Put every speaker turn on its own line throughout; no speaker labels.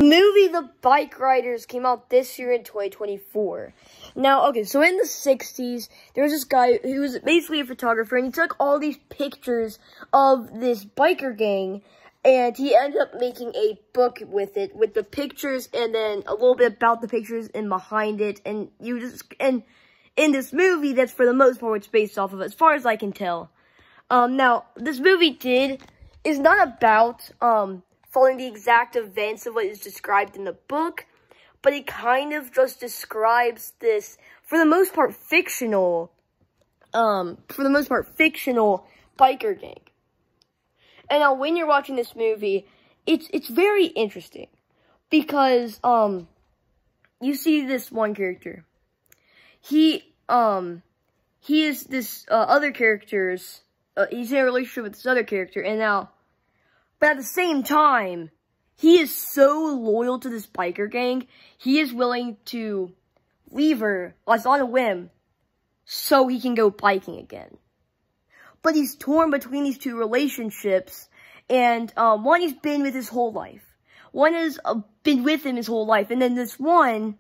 movie The Bike Riders came out this year in 2024. Now, okay, so in the 60s, there was this guy who was basically a photographer, and he took all these pictures of this biker gang, and he ended up making a book with it, with the pictures, and then a little bit about the pictures and behind it, and in this movie, that's for the most part what's based off of, as far as I can tell. Now, this movie is not about, following the exact events of what is described in the book, but it kind of just describes this, for the most part, fictional biker gang. And now, when you're watching this movie, it's very interesting, because, you see this one character. He is this, other character's, he's in a relationship with this other character, and now, but at the same time, he is so loyal to this biker gang, he is willing to leave her, like, on a whim, so he can go biking again. But he's torn between these two relationships, and, one he's been with his whole life. One has been with him his whole life, and then this one,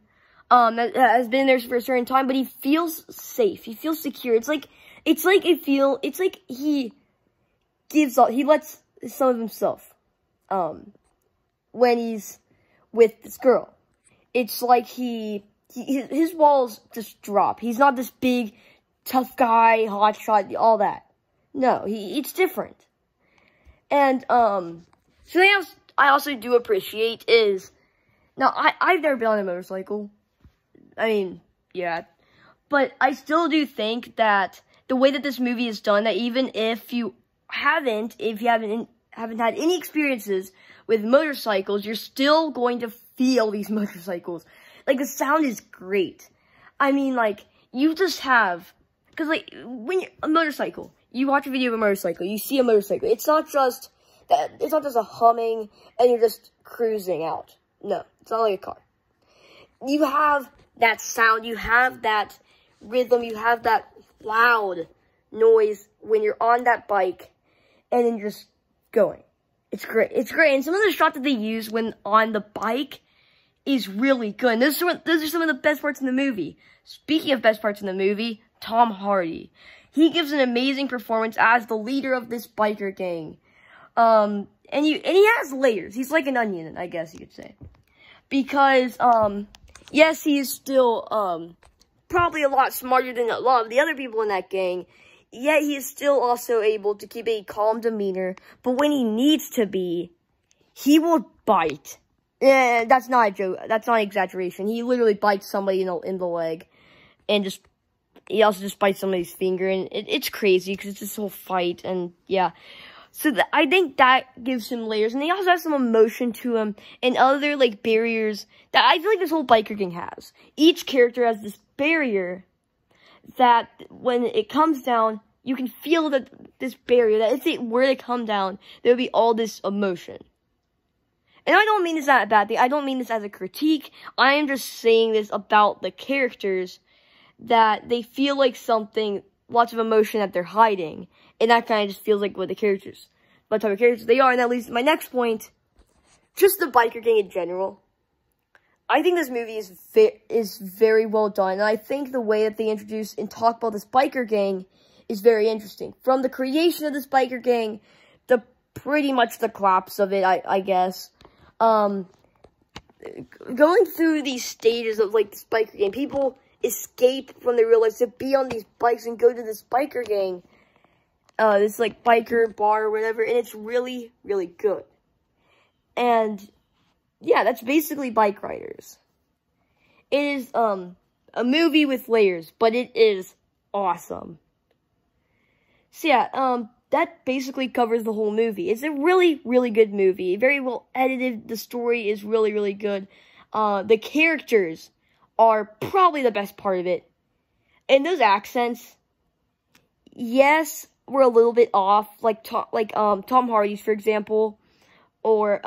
that has been there for a certain time, but he feels safe, he feels secure. It's like he lets some of himself, when he's with this girl. It's like his walls just drop. He's not this big, tough guy, hotshot, all that. No, it's different. And, something else I also do appreciate is, now, I've never been on a motorcycle. I mean, yeah. But I still do think that the way that this movie is done, that even if you haven't had any experiences with motorcycles, you're still going to feel these motorcycles. Like, the sound is great. I mean, like, you just have, because, like, when you're a motorcycle, you watch a video of a motorcycle, you see a motorcycle, it's not just a humming, and you're just cruising out. No, it's not like a car. You have that sound, you have that rhythm, you have that loud noise when you're on that bike, and then you're just going. It's great. It's great. And some of the shots that they use when on the bike is really good. And those are some of the best parts in the movie. Speaking of best parts in the movie, Tom Hardy. He gives an amazing performance as the leader of this biker gang. And he has layers. He's like an onion, I guess you could say. Because, yes, he is still, probably a lot smarter than a lot of the other people in that gang. Yet he is still also able to keep a calm demeanor. But when he needs to be, he will bite. Yeah, that's not a joke. That's not an exaggeration. He literally bites somebody in the leg. And he also just bites somebody's finger. And it's crazy because it's this whole fight. And yeah. So I think that gives him layers. And he also has some emotion to him. And other, like, barriers that I feel like this whole biker gang has. Each character has this barrier that when it comes down, you can feel that this barrier, that if it were to come down, there would be all this emotion. And I don't mean this as a bad thing. I don't mean this as a critique. I am just saying this about the characters, that they feel like something, lots of emotion that they're hiding. And that kind of just feels like what type of characters they are. And that leads to my next point, just the biker gang in general. I think this movie is very well done, and I think the way that they introduce and talk about this biker gang is very interesting. From the creation of this biker gang, to pretty much the collapse of it, I guess. Going through these stages of, like, this biker gang, people escape from their real lives to be on these bikes and go to this biker gang, this, like, biker bar or whatever, and it's really, really good. And yeah, that's basically Bike Riders. It is, a movie with layers, but it is awesome. So yeah, that basically covers the whole movie. It's a really, really good movie. Very well edited. The story is really, really good. The characters are probably the best part of it. And those accents, yes, were a little bit off. Like Tom Hardy's, for example. Or,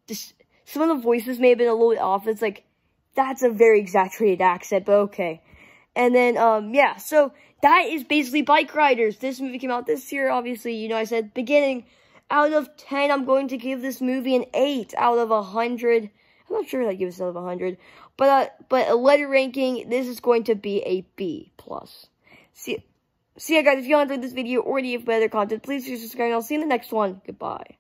just some of the voices may have been a little bit off. It's like, that's a very exaggerated accent, but okay. And then, yeah, so that is basically Bike Riders. This movie came out this year, obviously, you know, I said beginning, out of 10, I'm going to give this movie an 8 out of 100. I'm not sure if I give this out of 100. But a letter ranking, this is going to be a B+. See ya, guys. If you enjoyed this video or any better content, please subscribe, and I'll see you in the next one. Goodbye.